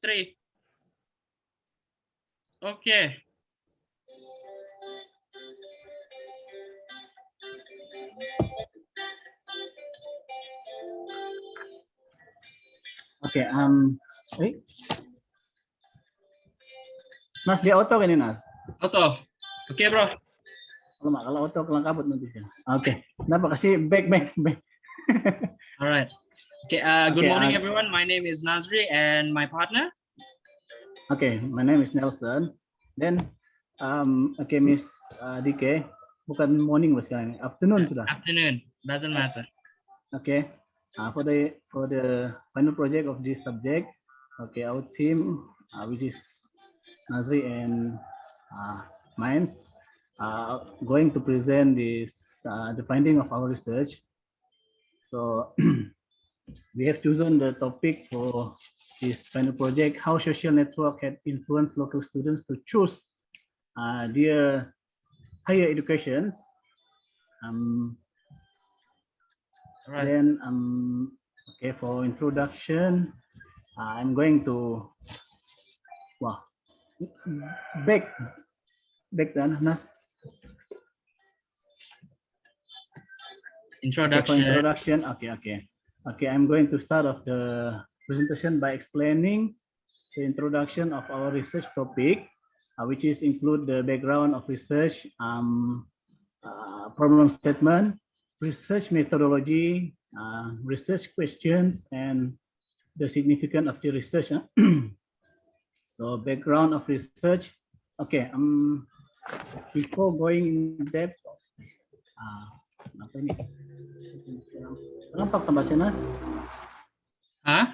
3. Okay. Okay, Nas, dia auto kan ini, Nas? Auto. Okay, bro. Kalau auto kelang kabut nanti ya. Oke, kenapa kasih back. All right. Okay, good morning, everyone. My name is Nazri and my partner. Okay, my name is Nelson. Then, okay, Miss DK, bukan morning mas sekarang, afternoon sudah. Afternoon, doesn't matter. Okay, for the final project of this subject, okay, our team, which is Nazri and mine, going to present this the finding of our research. So we have chosen the topic for this final project: how social network had influenced local students to choose their higher educations. Right. Then okay, for introduction, I'm going to back then, Nas. Introduction. Okay, for introduction, okay. I'm going to start off the presentation by explaining the introduction of our research topic, which is include the background of research, problem statement, research methodology, research questions, and the significance of the research. So background of research. Okay, before going in depth, apa ini? Nampak tambah Nas? Huh?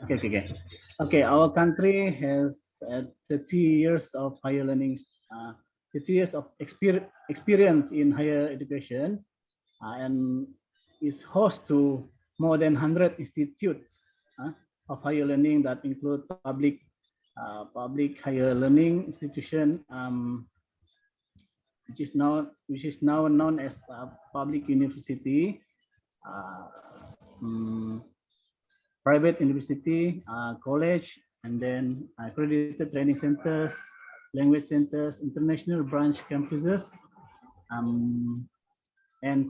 Okay. Our country has 30 years of higher learning, 30 years of experience in higher education, and is host to more than 100 institutes of higher learning that include public higher learning institution, which is now known as public university, private university, college, and then accredited training centers, language centers, international branch campuses, and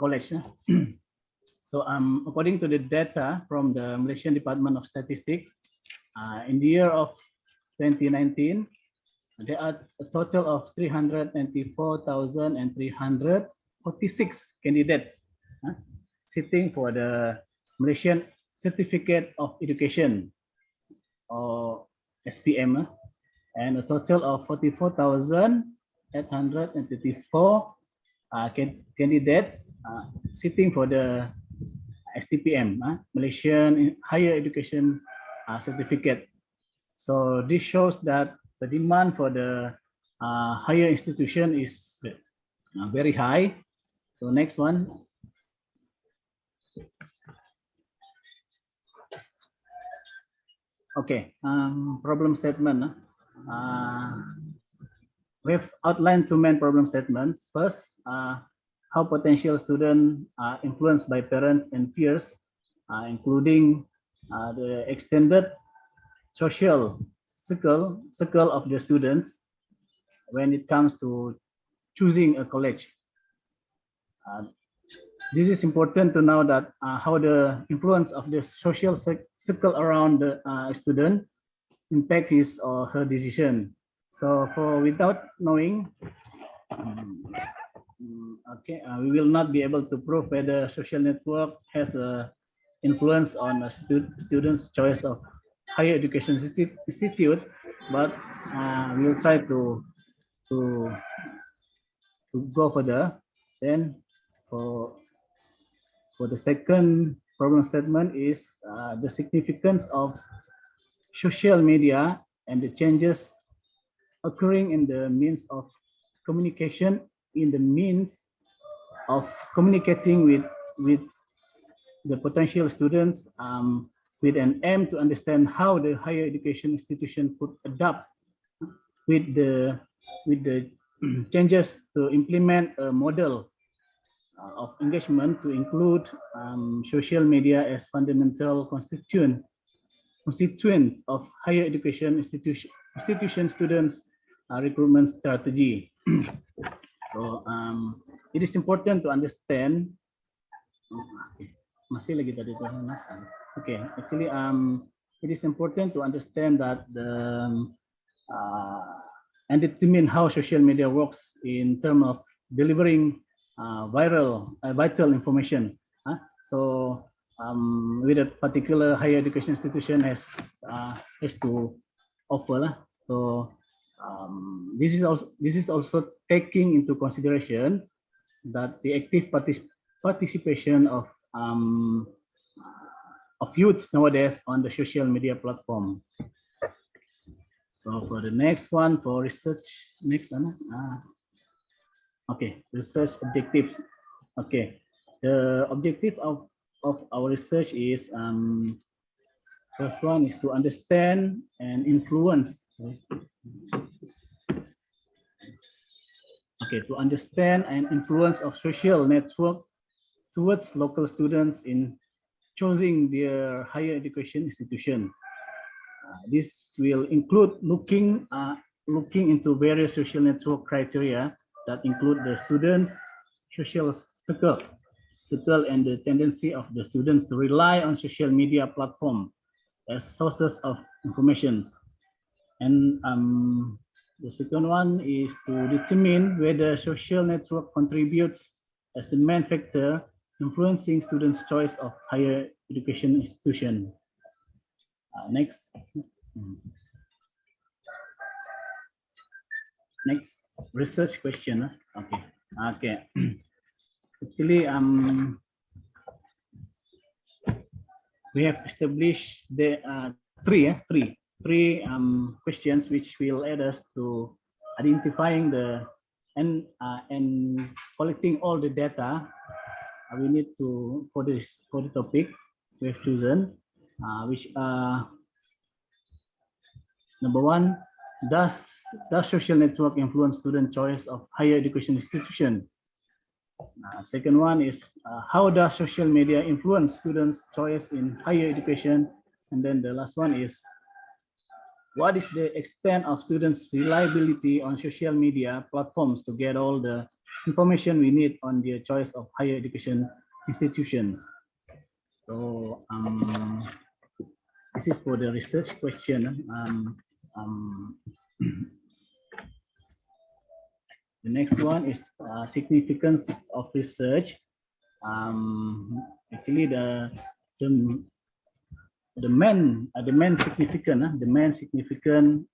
college. So according to the data from the Malaysian Department of Statistics, in the year of 2019, there are a total of 394,346 candidates sitting for the Malaysian Certificate of Education, or SPM, and a total of 44,834 candidates sitting for the STPM, Malaysian Higher Education Certificate. So this shows that the demand for the higher institution is very high. So next one. Okay, problem statement. We've outlined two main problem statements. First, how potential students are influenced by parents and peers, including the extended social circle of the students when it comes to choosing a college. This is important to know that how the influence of the social circle around the student impact his or her decision. So without knowing, we will not be able to prove whether social network has a influence on a student's choice of higher education institute, but we will try to go further. Then for the second problem statement is the significance of social media and the changes occurring in the means of communication, in the means of communicating with the potential students, with an aim to understand how the higher education institution could adapt with the changes to implement a model of engagement to include social media as fundamental constituent constituent of higher education institution students recruitment strategy. So it is important to understand. Masih lagi tadi tuh, Mas. Okay, actually it is important to understand that and determine how social media works in terms of delivering vital information. So with a particular higher education institution has to offer. So this is also taking into consideration that the active participation of youths nowadays on the social media platform. So for the next one, for research, okay, research objectives. Okay, the objective of our research is first one is to understand and influence. Okay, to understand and influence of social network towards local students in choosing their higher education institution. This will include looking into various social network criteria that include the students' social circle and the tendency of the students to rely on social media platform as sources of information. And the second one is to determine whether social network contributes as the main factor influencing students' choice of higher education institution. Next. Next research question. Okay. Actually, we have established the three questions which will aid us to identifying and collecting all the data we need to for the topic we have chosen, which are number one, does social network influence student choice of higher education institution? Second one is how does social media influence students' choice in higher education? And then the last one is what is the extent of students' reliability on social media platforms to get all the information we need on their choice of higher education institutions? So this is for the research question. The next one is significance of research. Actually, the main significant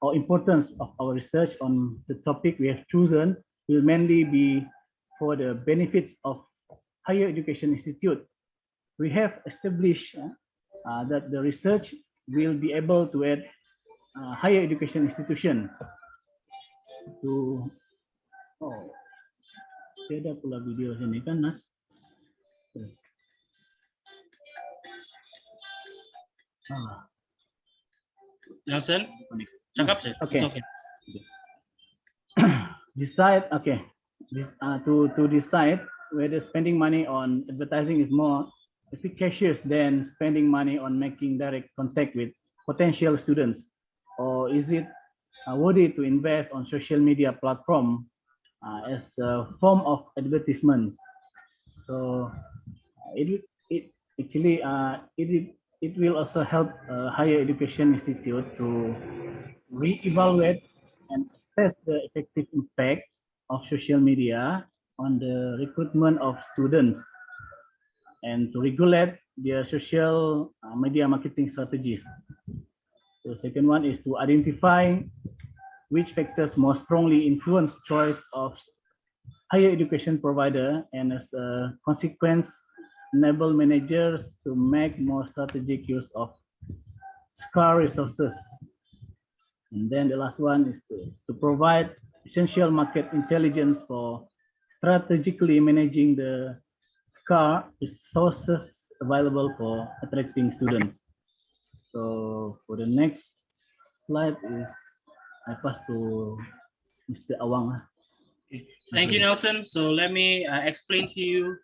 or importance of our research on the topic we have chosen will mainly be for the benefits of higher education institute. We have established that the research will be able to add higher education institution to ada pula video sini kan, Mas? Nelson, cakap sih. Okay. It's okay. Decide. Okay. To decide whether spending money on advertising is more efficacious than spending money on making direct contact with potential students, or is it worthy to invest on social media platform as a form of advertisement? So it actually it will also help higher education institute to re-evaluate and assess the effective impact of social media on the recruitment of students and to regulate their social media marketing strategies. The second one is to identify which factors more strongly influence choice of higher education provider, and as a consequence, enable managers to make more strategic use of scarce resources. And then the last one is to provide essential market intelligence for strategically managing the scarce resources available for attracting students. So for the next slide is I pass to Mr. Awang. Thank you, Nelson. So let me explain to you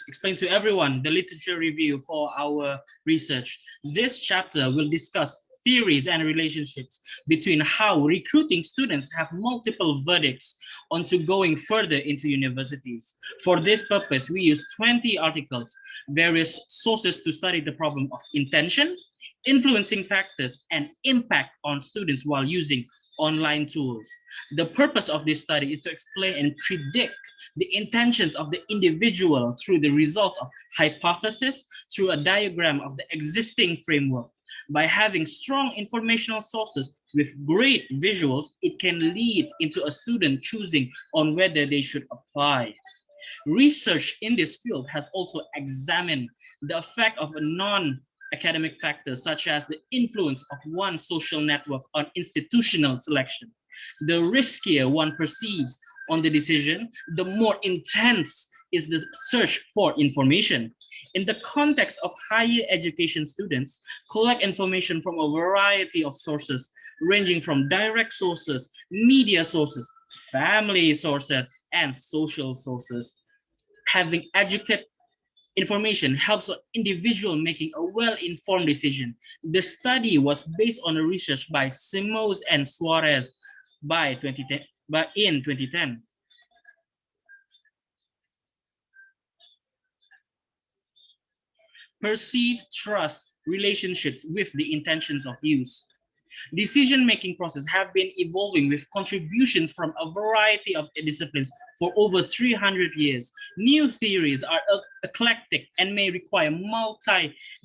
explain to everyone the literature review for our research. This chapter will discuss theories and relationships between how recruiting students have multiple verdicts onto going further into universities. For this purpose, we use 20 articles, various sources to study the problem of intention, influencing factors, and impact on students while using online tools. The purpose of this study is to explain and predict the intentions of the individual through the results of hypothesis through a diagram of the existing framework. By having strong informational sources with great visuals, it can lead into a student choosing on whether they should apply. Research in this field has also examined the effect of a non-academic factors such as the influence of one social network on institutional selection. The riskier one perceives on the decision, the more intense is the search for information. In the context of higher education, students collect information from a variety of sources, ranging from direct sources, media sources, family sources, and social sources. Having educated information helps an individual making a well-informed decision. The study was based on a research by Simos and Suarez in 2010. Perceived trust relationships with the intentions of use. Decision-making process have been evolving with contributions from a variety of disciplines for over 300 years. New theories are eclectic and may require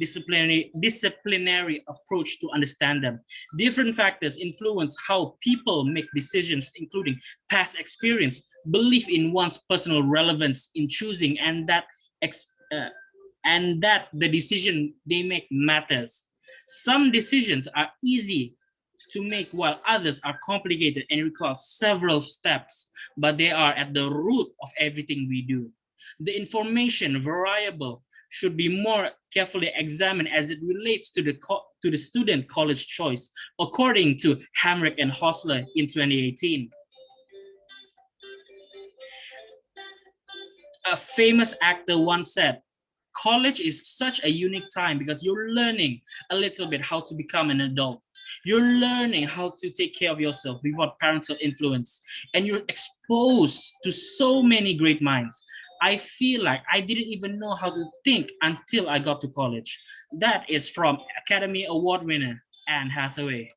disciplinary approach to understand them. Different factors influence how people make decisions, including past experience, belief in one's personal relevance in choosing, and that the decision they make matters. Some decisions are easy to make while others are complicated and require several steps, but they are at the root of everything we do. The information variable should be more carefully examined as it relates to the student college choice, according to Hamrick and Hostler in 2018. A famous actor once said, "College is such a unique time because you're learning a little bit how to become an adult. You're learning how to take care of yourself without parental influence, and you're exposed to so many great minds. I feel like I didn't even know how to think until I got to college." That is from Academy Award winner Anne Hathaway.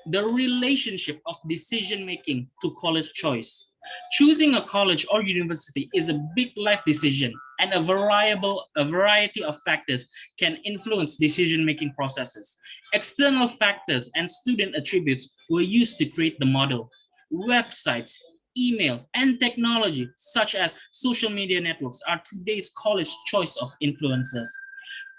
The relationship of decision-making to college choice. Choosing a college or university is a big life decision, and a variety of factors can influence decision-making processes. External factors and student attributes were used to create the model. Websites, email, and technology, such as social media networks, are today's college choice of influencers.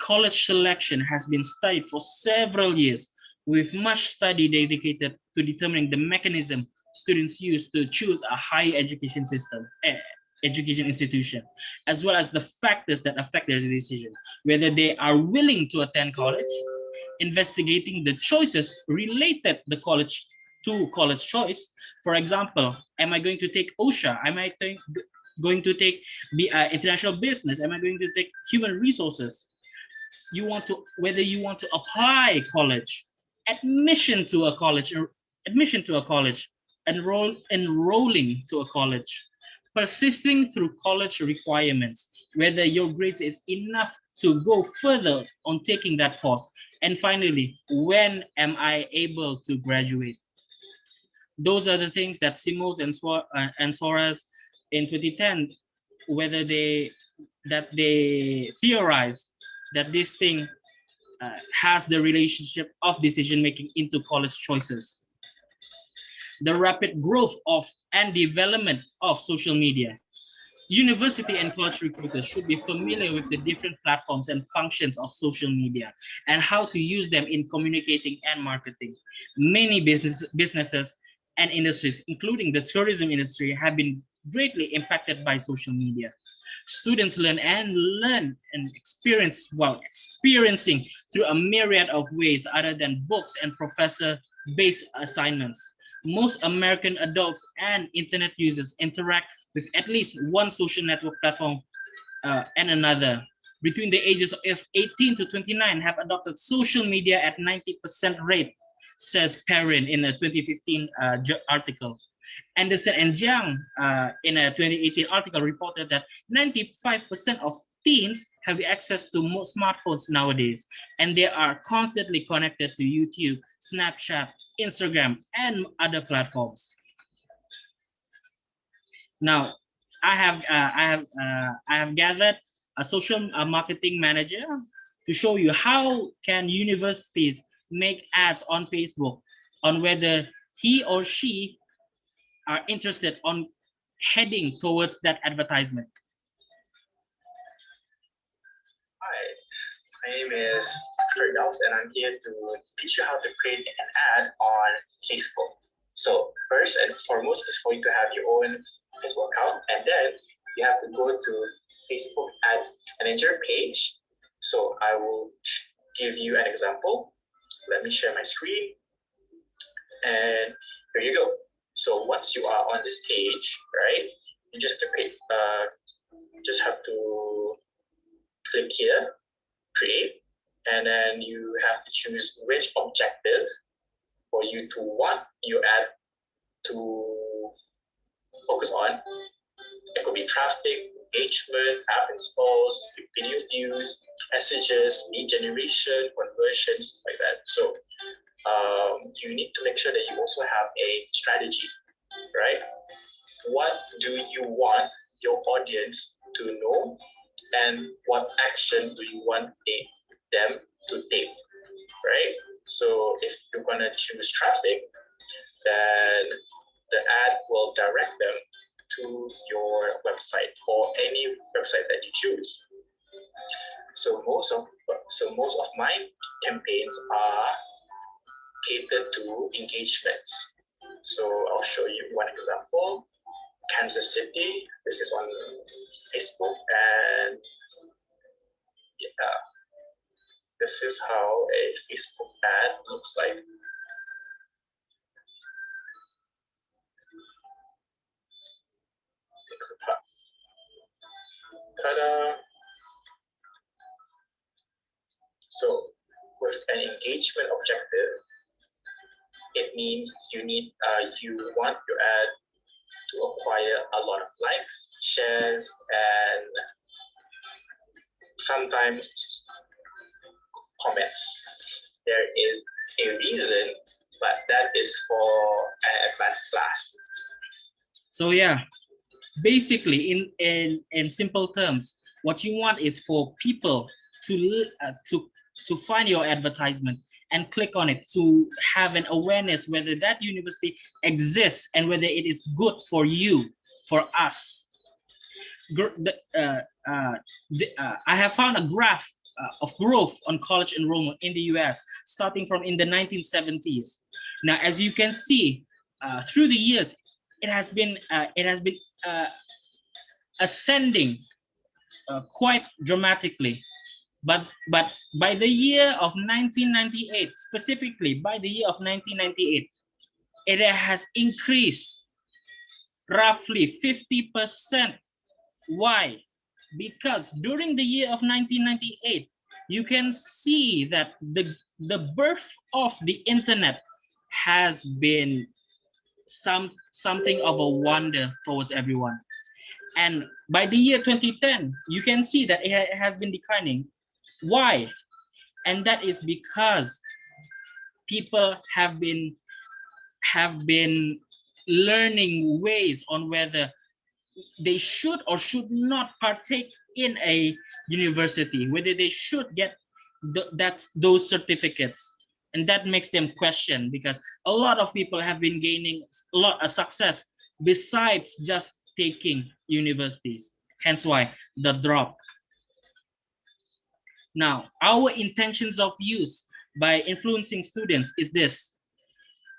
College selection has been studied for several years, with much study dedicated to determining the mechanism students use to choose a higher education institution, as well as the factors that affect their decision, whether they are willing to attend college, investigating the choices related to college choice. For example, am I going to take OSHA? Am I going to take the international business? Am I going to take human resources? Whether you want to apply college, admission to a college, enrolling to a college, persisting through college requirements, whether your grades is enough to go further on taking that course, and finally, when am I able to graduate? Those are the things that Simos and Suarez in 2010, whether they theorize that this thing has the relationship of decision-making into college choices. The rapid growth of and development of social media. University and college recruiters should be familiar with the different platforms and functions of social media and how to use them in communicating and marketing. Many businesses and industries, including the tourism industry, have been greatly impacted by social media. Students learn and experience while experiencing through a myriad of ways other than books and professor-based assignments. Most American adults and internet users interact with at least one social network platform and another. Between the ages of 18 to 29 have adopted social media at 90% rate, says Perrin in a 2015 article. Anderson and Jiang in a 2018 article reported that 95% of teens have access to smartphones nowadays, and they are constantly connected to YouTube, Snapchat, Instagram, and other platforms. Now, I have gathered a social marketing manager to show you how can universities make ads on Facebook on whether he or she are interested on heading towards that advertisement. Hi, my name is Firdaus and I'm here to teach you how to create an ad on Facebook. So first and foremost is for you to have your own Facebook account, and then you have to go to Facebook Ads Manager page. So I will give you an example. Let me share my screen, and here you go. So once you are on this page, right, you just have to click here, create, and then you have to choose which objective for you to want your ad to focus on. It could be traffic, engagement, app installs, video views, messages, lead generation, conversions, like that. So you need to make sure that you also have a strategy, right? What do you want your audience to know, and what action do you want them to take, right? So if you're gonna choose traffic, then the ad will direct them to your website or any website that you choose. So most of my campaigns are catered to engagements. So I'll show you one example. Kansas City. This is on Facebook, and yeah, this is how a Facebook ad looks like. Ta-da! So with an engagement objective, it means you want your ad to acquire a lot of likes, shares, and sometimes comments. There is a reason, but that is for an advanced class. So yeah, basically in simple terms, what you want is for people to find your advertisement and click on it, to have an awareness whether that university exists and whether it is good for you, for us. I have found a graph of growth on college enrollment in the US starting from in the 1970s. Now, as you can see, through the years, it has been ascending quite dramatically. But by the year of 1998, specifically by the year of 1998, it has increased roughly 50%. Why? Because during the year of 1998, you can see that the birth of the internet has been something of a wonder towards everyone. And by the year 2010, you can see that it has been declining. Why? And that is because people have been learning ways on whether they should or should not partake in a university, whether they should get those certificates. And that makes them question, because a lot of people have been gaining a lot of success besides just taking universities. Hence why the drop. Now, our intentions of use by influencing students is this: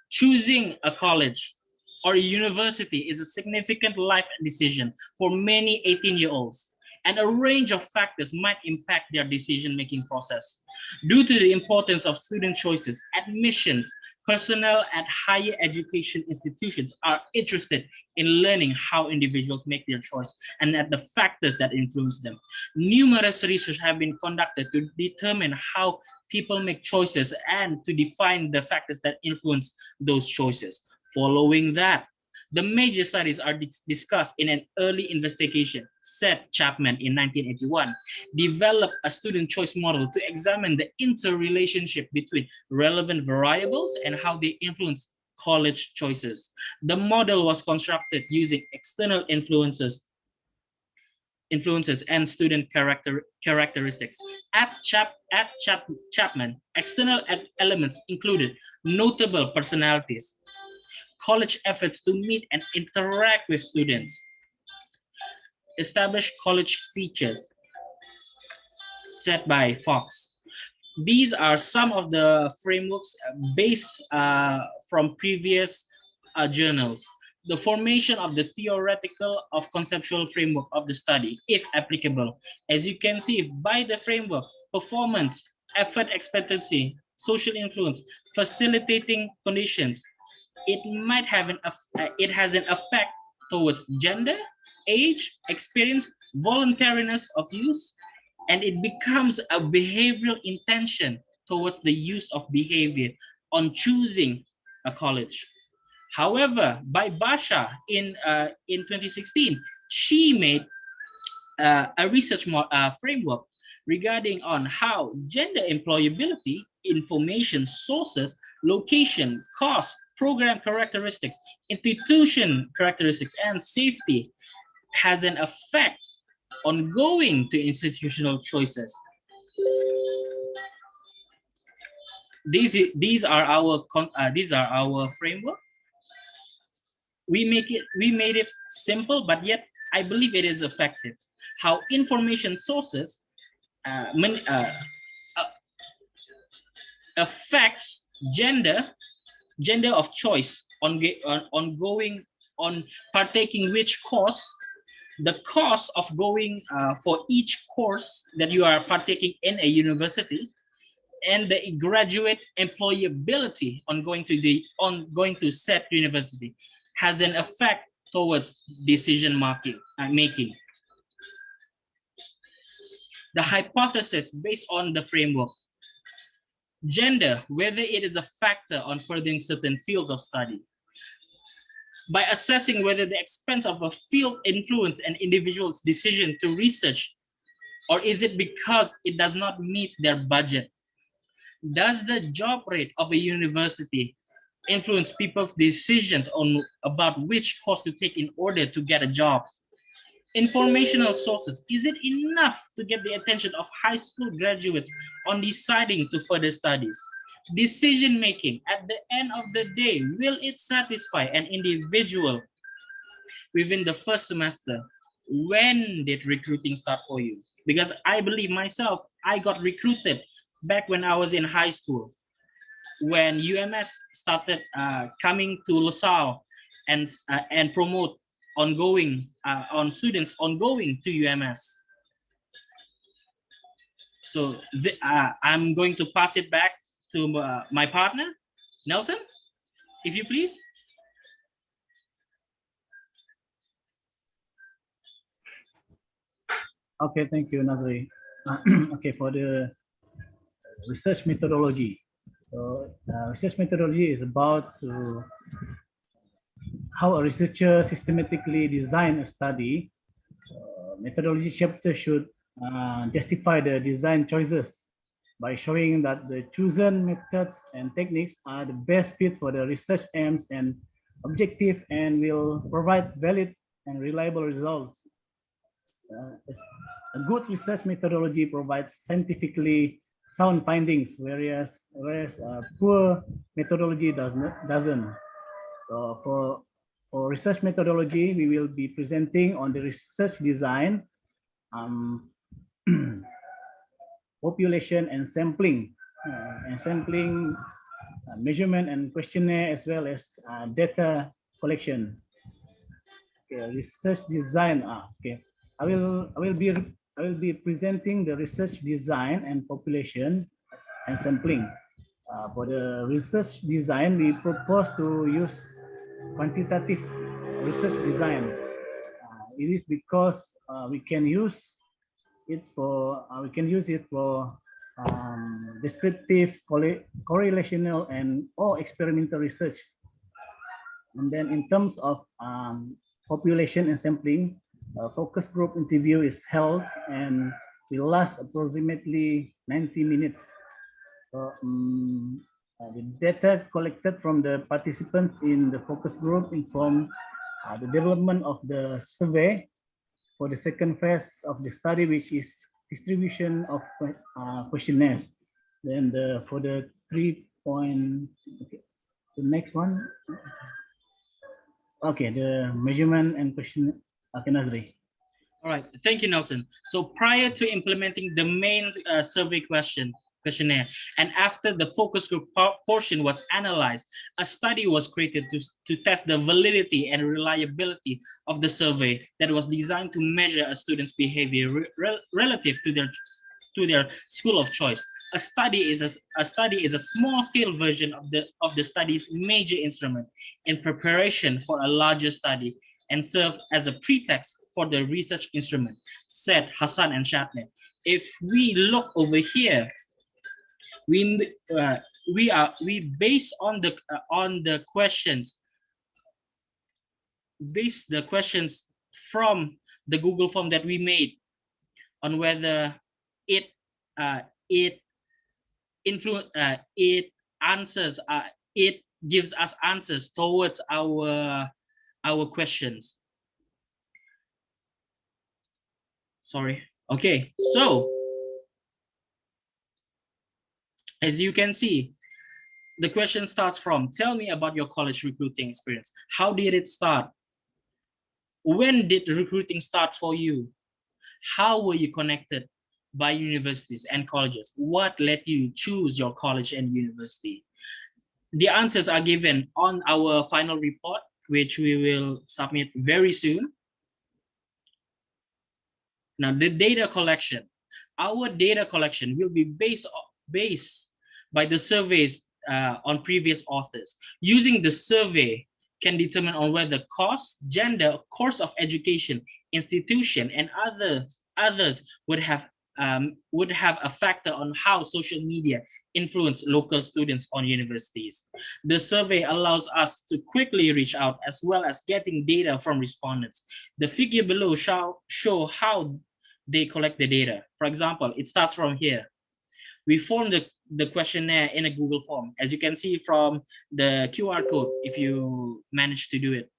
choosing a college or a university is a significant life decision for many 18-year-olds, and a range of factors might impact their decision-making process. Due to the importance of student choices, admissions, Personnel at higher education institutions are interested in learning how individuals make their choice and at the factors that influence them. Numerous research have been conducted to determine how people make choices and to define the factors that influence those choices. Following that, the major studies are discussed in an early investigation. Seth Chapman in 1981 developed a student choice model to examine the interrelationship between relevant variables and how they influence college choices. The model was constructed using external influences and student characteristics. At Chapman, external elements included notable personalities, college efforts to meet and interact with students, established college features set by Fox. These are some of the frameworks based from previous journals. The formation of the theoretical of conceptual framework of the study, if applicable. As you can see, by the framework, performance, effort expectancy, social influence, facilitating conditions, it might have it has an effect towards gender, age, experience, voluntariness of use, and it becomes a behavioral intention towards the use of behavior on choosing a college. However, by Basha in 2016, she made a research framework regarding on how gender employability, information sources, location, cost, program characteristics, institution characteristics, and safety has an effect on going to institutional choices. These are our framework. We made it simple, but yet I believe it is effective. How information sources affects gender of choice on partaking which course, the cost of going for each course that you are partaking in a university, and the graduate employability on going to said university has an effect towards decision making. The hypothesis based on the framework: gender, whether it is a factor on furthering certain fields of study. By assessing whether the expense of a field influence an individual's decision to research, or is it because it does not meet their budget? Does the job rate of a university influence people's decisions about which course to take in order to get a job? Informational sources, is it enough to get the attention of high school graduates on deciding to further studies? Decision making, at the end of the day, will it satisfy an individual within the first semester? When did recruiting start for you? Because I believe myself, I got recruited back when I was in high school, when UMS started coming to LaSalle and promote on students ongoing to UMS. So I'm going to pass it back to my partner, Nelson, if you please. Okay, thank you, Nazri. Okay, for the research methodology. So research methodology is about how a researcher systematically design a study. So methodology chapter should justify the design choices by showing that the chosen methods and techniques are the best fit for the research aims and objective and will provide valid and reliable results. A good research methodology provides scientifically sound findings, whereas poor methodology doesn't. So for research methodology, we will be presenting on the research design, population and sampling, measurement and questionnaire, as well as data collection. Okay, research design. Okay, I will be presenting the research design and population and sampling. For the research design, we propose to use quantitative research design. It is because we can use it for descriptive, correlational, and or experimental research. And then in terms of population and sampling, focus group interview is held and will last approximately 90 minutes. So the data collected from the participants in the focus group inform the development of the survey for the second phase of the study, which is distribution of questionnaires. Then for the 3 point, okay, the next one. Okay, the measurement and question. Okay, Nazri. All right, thank you, Nelson. So prior to implementing the main survey questionnaire, and after the focus group portion was analyzed, a study was created to test the validity and reliability of the survey that was designed to measure a student's behavior relative to their school of choice. A study is a small-scale version of the study's major instrument in preparation for a larger study and serve as a pretext for the research instrument, said Hassan and Shatner. If we look over here, we base on the questions, from the Google form that we made on whether it gives us answers towards our questions. Sorry. Okay, so as you can see, the question starts from, tell me about your college recruiting experience. How did it start? When did recruiting start for you? How were you connected by universities and colleges? What led you choose your college and university? The answers are given on our final report, which we will submit very soon. Now, the data collection. Our data collection will be based by the surveys on previous authors. Using the survey can determine on whether cost, gender, course of education, institution, and others would have a factor on how social media influence local students on universities. The survey allows us to quickly reach out as well as getting data from respondents. The figure below show how they collect the data. For example, it starts from here. We form the questionnaire in a Google form, as you can see from the QR code, if you manage to do it.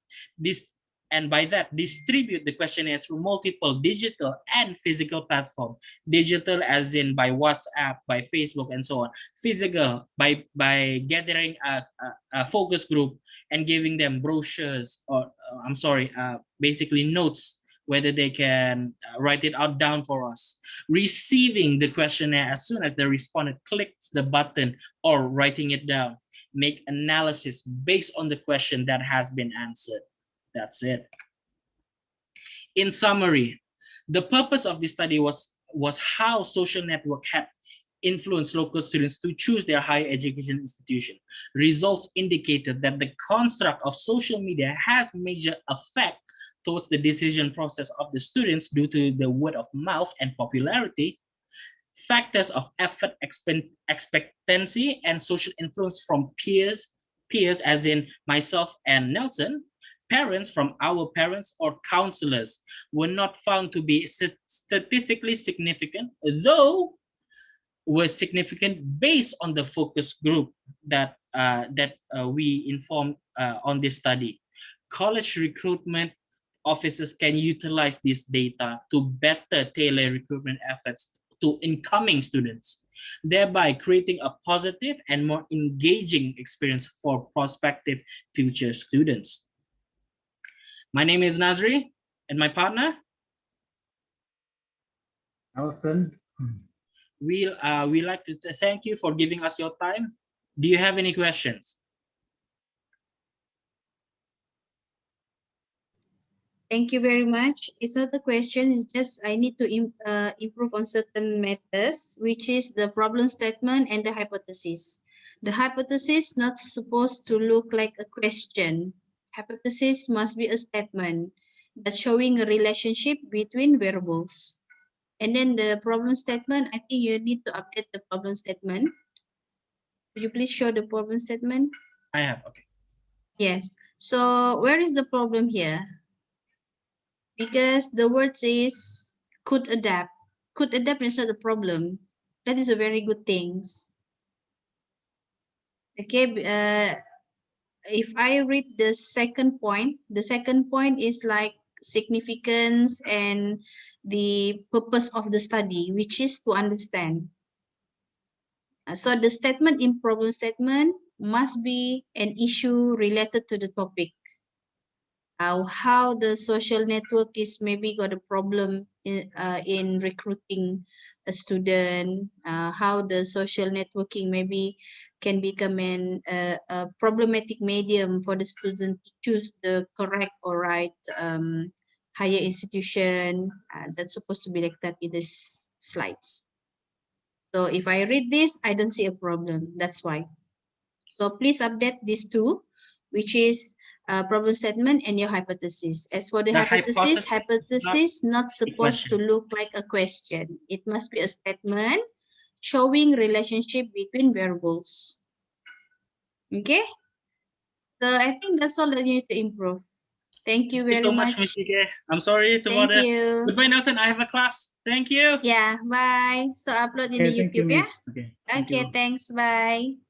And by that, distribute the questionnaire through multiple digital and physical platforms. Digital as in by WhatsApp, by Facebook, and so on. Physical by gathering a focus group and giving them brochures, or basically notes, whether they can write it out down for us. Receiving the questionnaire as soon as the respondent clicks the button or writing it down. Make analysis based on the question that has been answered. That's it. In summary, the purpose of this study was how social network had influenced local students to choose their higher education institution. Results indicated that the construct of social media has major effect towards the decision process of the students due to the word of mouth and popularity, factors of effort expectancy and social influence from peers as in myself and Nelson, parents from our parents or counselors were not found to be statistically significant, though were significant based on the focus group that we informed on this study. College recruitment officers can utilize this data to better tailor recruitment efforts to incoming students, thereby creating a positive and more engaging experience for prospective future students. My name is Nazri, and my partner? Nelson. We like to thank you for giving us your time. Do you have any questions? Thank you very much. It's not a question, it's just I need to improve on certain matters, which is the problem statement and the hypothesis. The hypothesis not supposed to look like a question. Hypothesis must be a statement that's showing a relationship between variables. And then the problem statement, I think you need to update the problem statement. Could you please show the problem statement? I have, okay. Yes. So where is the problem here? Because the word says could adapt. Could adapt is not the problem. That is a very good thing. Okay. If I read the second point is like significance and the purpose of the study, which is to understand. So the statement in problem statement must be an issue related to the topic. How the social network is maybe got a problem in recruiting a student, how the social networking maybe can become a problematic medium for the student to choose the correct or right higher institution. That's supposed to be like that in this slides. So if I read this, I don't see a problem. That's why. So please update these two, which is problem statement and your hypothesis. As for the hypothesis not supposed to look like a question. It must be a statement showing relationship between variables. Okay? So I think that's all that you need to improve. Thank you very Thank you so much. much, Ms. Ike. I'm sorry to Thank bother. you. Goodbye, Nelson. I have a class. Thank you. Yeah, bye. So upload in the Okay, thank you, YouTube, yeah? Miss. Okay, thank Okay, you. thanks. Bye.